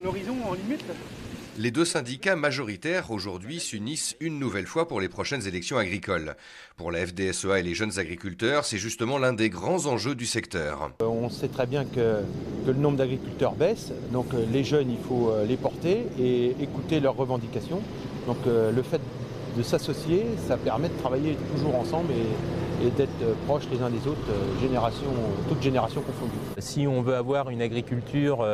L'horizon en limite. Les deux syndicats majoritaires aujourd'hui s'unissent une nouvelle fois pour les prochaines élections agricoles. Pour la FDSEA et les jeunes agriculteurs, c'est justement l'un des grands enjeux du secteur. On sait très bien que le nombre d'agriculteurs baisse, donc les jeunes, il faut les porter et écouter leurs revendications. Donc le fait de s'associer, ça permet de travailler toujours ensemble et d'être proches les uns des autres, toutes générations confondues. Si on veut avoir une agriculture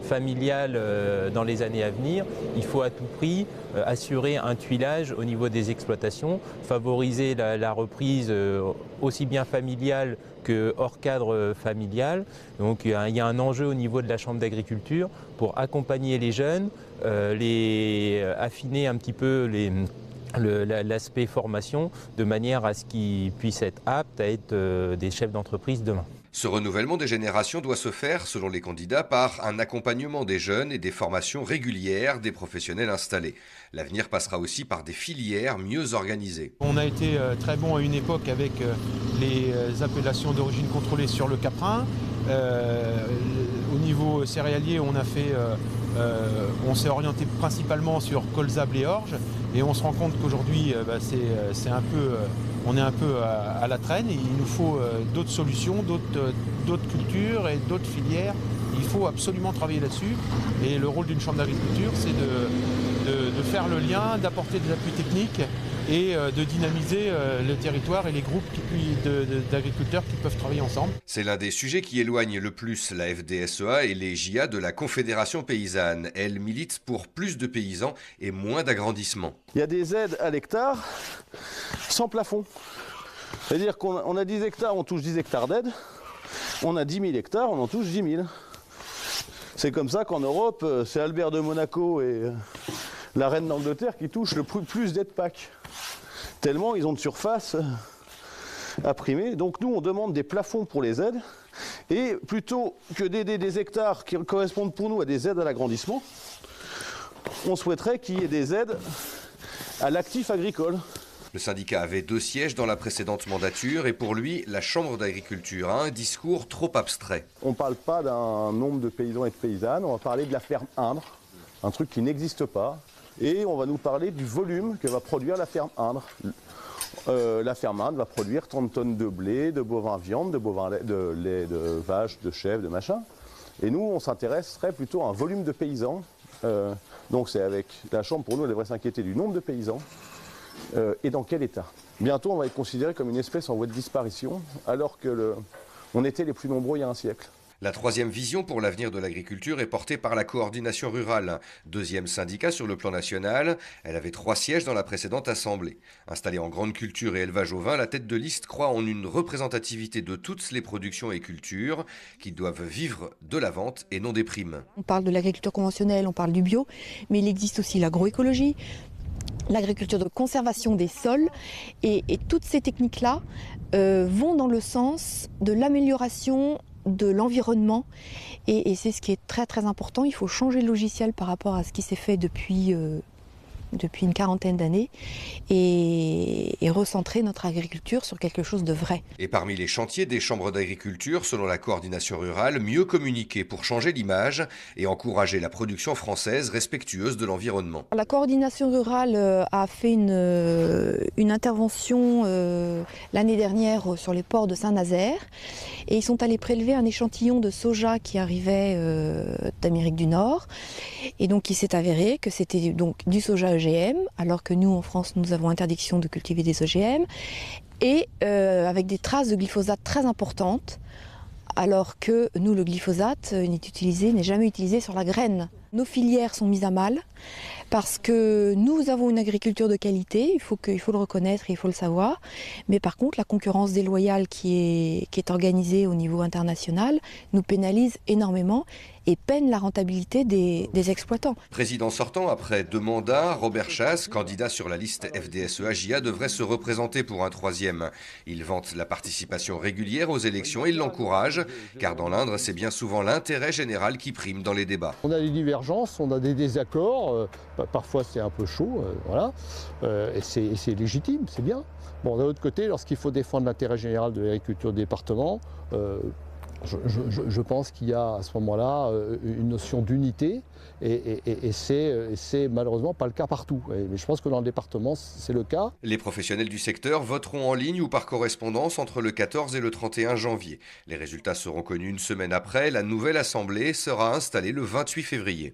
familiale dans les années à venir, il faut à tout prix assurer un tuilage au niveau des exploitations, favoriser la reprise aussi bien familiale que hors cadre familial. Donc il y a un enjeu au niveau de la Chambre d'agriculture pour accompagner les jeunes, affiner un petit peu l'aspect formation de manière à ce qu'ils puissent être aptes à être des chefs d'entreprise demain. Ce renouvellement des générations doit se faire, selon les candidats, par un accompagnement des jeunes et des formations régulières des professionnels installés. L'avenir passera aussi par des filières mieux organisées. On a été très bon à une époque avec les appellations d'origine contrôlée sur le caprin. Au niveau céréalier, on s'est orienté principalement sur colza, blé, orge, et on se rend compte qu'aujourd'hui, on est un peu à la traîne. Et il nous faut d'autres solutions, d'autres cultures et d'autres filières. Il faut absolument travailler là-dessus. Et le rôle d'une chambre d'agriculture, c'est de faire le lien, d'apporter des appuis techniques et de dynamiser le territoire et les groupes d'agriculteurs qui peuvent travailler ensemble. C'est l'un des sujets qui éloigne le plus la FDSEA et les JA de la Confédération paysanne. Elle milite pour plus de paysans et moins d'agrandissement. Il y a des aides à l'hectare sans plafond. C'est-à-dire qu'on a 10 hectares, on touche 10 hectares d'aide. On a 10 000 hectares, on en touche 10 000. C'est comme ça qu'en Europe, c'est Albert de Monaco et la reine d'Angleterre qui touchent le plus d'aides PAC. Tellement ils ont de surface à primer. Donc nous, on demande des plafonds pour les aides. Et plutôt que d'aider des hectares qui correspondent pour nous à des aides à l'agrandissement, on souhaiterait qu'il y ait des aides à l'actif agricole. Le syndicat avait 2 sièges dans la précédente mandature et pour lui, la Chambre d'agriculture a un discours trop abstrait. On ne parle pas d'un nombre de paysans et de paysannes, on va parler de la ferme Indre, un truc qui n'existe pas. Et on va nous parler du volume que va produire la ferme Indre. La ferme Indre va produire 30 tonnes de blé, de bovins viande, de lait de vache, de chèvre, de machin. Et nous, on s'intéresserait plutôt à un volume de paysans. Donc c'est avec la Chambre, pour nous, elle devrait s'inquiéter du nombre de paysans et dans quel état. Bientôt, on va être considéré comme une espèce en voie de disparition, alors on était les plus nombreux il y a un siècle. La troisième vision pour l'avenir de l'agriculture est portée par la coordination rurale, deuxième syndicat sur le plan national. Elle avait 3 sièges dans la précédente assemblée. Installée en grande culture et élevage ovin, la tête de liste croit en une représentativité de toutes les productions et cultures qui doivent vivre de la vente et non des primes. On parle de l'agriculture conventionnelle, on parle du bio, mais il existe aussi l'agroécologie, l'agriculture de conservation des sols et toutes ces techniques-là vont dans le sens de l'amélioration de l'environnement et c'est ce qui est très très important. Il faut changer le logiciel par rapport à ce qui s'est fait depuis une quarantaine d'années et recentrer notre agriculture sur quelque chose de vrai. Et parmi les chantiers des chambres d'agriculture, selon la coordination rurale, mieux communiquer pour changer l'image et encourager la production française respectueuse de l'environnement. La coordination rurale a fait une intervention l'année dernière sur les ports de Saint-Nazaire et ils sont allés prélever un échantillon de soja qui arrivait d'Amérique du Nord et donc il s'est avéré que c'était donc du soja OGM, alors que nous en France nous avons interdiction de cultiver des OGM et avec des traces de glyphosate très importantes, alors que nous le glyphosate n'est jamais utilisé sur la graine. Nos filières sont mises à mal parce que nous avons une agriculture de qualité, il faut le reconnaître et il faut le savoir, mais par contre la concurrence déloyale qui est organisée au niveau international nous pénalise énormément et peine la rentabilité des exploitants. Président sortant après 2 mandats, Robert Chasse, candidat sur la liste FDSEA-JA, devrait se représenter pour un 3e. Il vante la participation régulière aux élections et l'encourage, car dans l'Indre, c'est bien souvent l'intérêt général qui prime dans les débats. On a des divergences, on a des désaccords, parfois c'est un peu chaud, voilà, et c'est légitime, c'est bien. Bon, d'un autre côté, lorsqu'il faut défendre l'intérêt général de l'agriculture du département, Je pense qu'il y a à ce moment-là une notion d'unité et c'est malheureusement pas le cas partout. Mais je pense que dans le département, c'est le cas. Les professionnels du secteur voteront en ligne ou par correspondance entre le 14 et le 31 janvier. Les résultats seront connus une semaine après. La nouvelle assemblée sera installée le 28 février.